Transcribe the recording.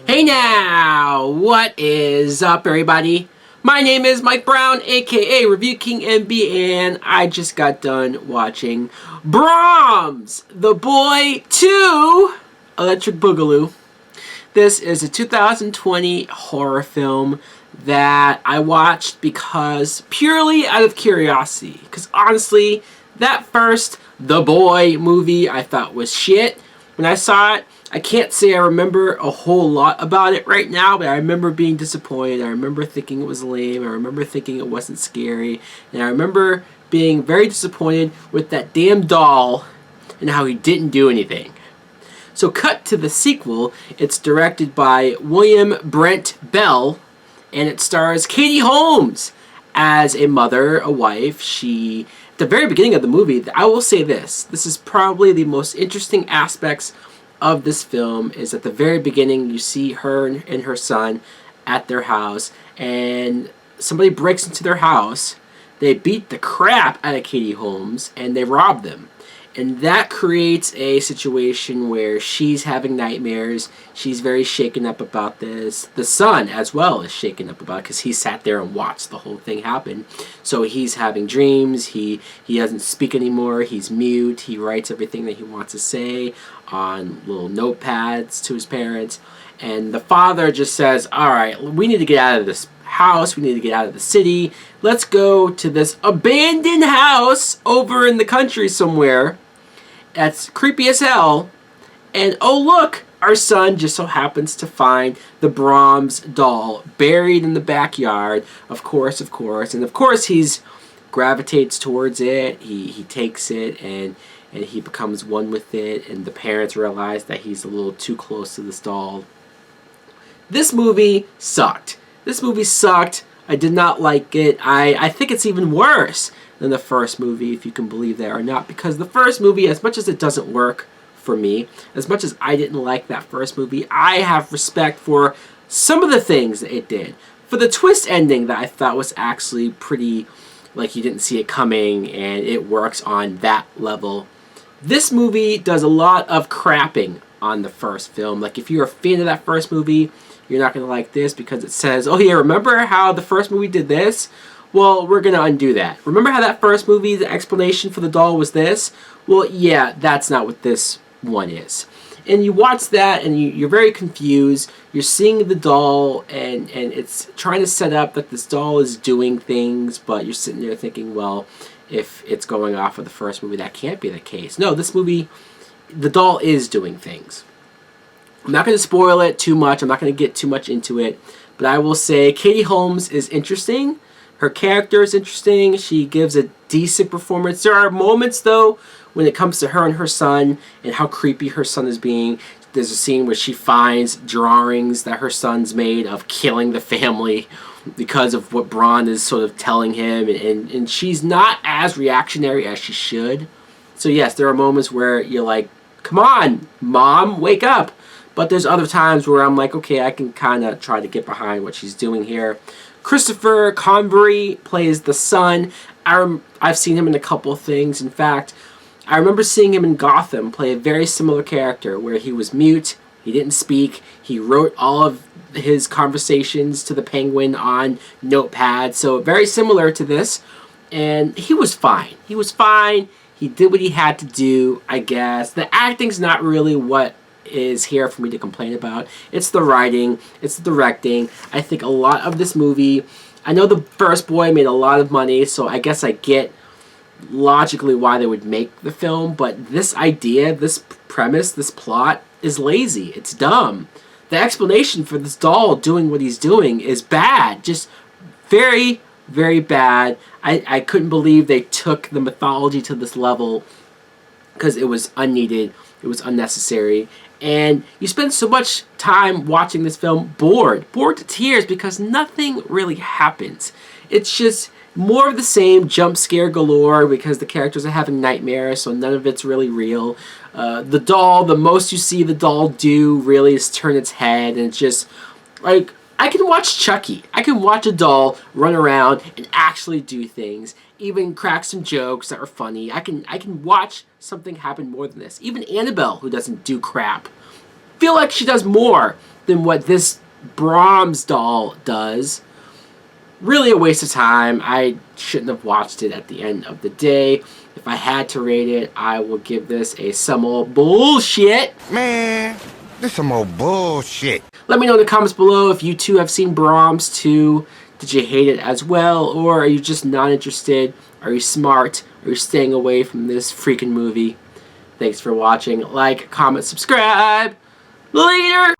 Hey now, what is up everybody? My name is Mike Brown, aka Review King MB, and I just got done watching Brahms, The Boy 2, Electric Boogaloo. This is a 2020 horror film that I watched because purely out of curiosity. Because honestly, that first The Boy movie I thought was shit. When I saw it, I can't say I remember a whole lot about it right now, but I remember being disappointed. I remember thinking it was lame. I remember thinking it wasn't scary. And I remember being very disappointed with that damn doll and how he didn't do anything. So cut to the sequel. It's directed by William Brent Bell, and it stars Katie Holmes as a mother, a wife. At the very beginning of the movie, I will say this is probably the most interesting aspects of this film. Is at the very beginning you see her and her son at their house, and somebody breaks into their house. They beat the crap out of Katie Holmes and they rob them. And that creates a situation where she's having nightmares. She's very shaken up about this. The son, as well, is shaken up about it because he sat there and watched the whole thing happen. So he's having dreams. He doesn't speak anymore. He's mute. He writes everything that he wants to say on little notepads to his parents. And the father just says, all right, we need to get out of this house. We need to get out of the city. Let's go to this abandoned house over in the country somewhere. That's creepy as hell. And oh look, our son just so happens to find the Brahms doll buried in the backyard. Of course. And of course he's gravitates towards it. He takes it and he becomes one with it. And the parents realize that he's a little too close to this doll. This movie sucked. I did not like it. I think it's even worse than the first movie, if you can believe that or not, because the first movie, as much as it doesn't work for me, as much as I didn't like that first movie, I have respect for some of the things that it did. For the twist ending that I thought was actually pretty, like you didn't see it coming, and it works on that level. This movie does a lot of crapping on the first film. Like if you're a fan of that first movie, you're not going to like this because it says, oh yeah, remember how the first movie did this? Well, we're going to undo that. Remember how that first movie, the explanation for the doll was this? Well, yeah, that's not what this one is. And you watch that and you're very confused. You're seeing the doll and it's trying to set up that this doll is doing things, but you're sitting there thinking, well, if it's going off of the first movie, that can't be the case. No, this movie, the doll is doing things. I'm not going to spoil it too much. I'm not going to get too much into it. But I will say Katie Holmes is interesting. Her character is interesting. She gives a decent performance. There are moments, though, when it comes to her and her son and how creepy her son is being. There's a scene where she finds drawings that her son's made of killing the family because of what Braun is sort of telling him. And she's not as reactionary as she should. So, yes, there are moments where you're like, come on, Mom, wake up. But there's other times where I'm like, okay, I can kind of try to get behind what she's doing here. Christopher Convery plays the son. I've seen him in a couple of things. In fact, I remember seeing him in Gotham play a very similar character where he was mute, he didn't speak, he wrote all of his conversations to the Penguin on notepads. So very similar to this. And he was fine. He did what he had to do, I guess. The acting's not really what is here for me to complain about. It's the writing, it's the directing. I think a lot of this movie, I know The First Boy made a lot of money, so I guess I get logically why they would make the film, but this idea, this premise, this plot is lazy. It's dumb. The explanation for this doll doing what he's doing is bad. Just very, very bad. I couldn't believe they took the mythology to this level because it was unneeded. It was unnecessary. And you spend so much time watching this film bored to tears because nothing really happens. It's just more of the same, jump scare galore because the characters are having nightmares, so none of it's really real. The doll, the most you see the doll do really is turn its head, and it's just like, I can watch Chucky. I can watch a doll run around and actually do things, even crack some jokes that are funny. I can watch something happen more than this. Even Annabelle, who doesn't do crap, feel like she does more than what this Brahms doll does. Really a waste of time. I shouldn't have watched it at the end of the day. If I had to rate it, I will give this a some old bullshit. Man, this some old bullshit. Let me know in the comments below if you too have seen Brahms 2. Did you hate it as well, or are you just not interested? Are you smart? Are you staying away from this freaking movie? Thanks for watching. Like, comment, subscribe. Later!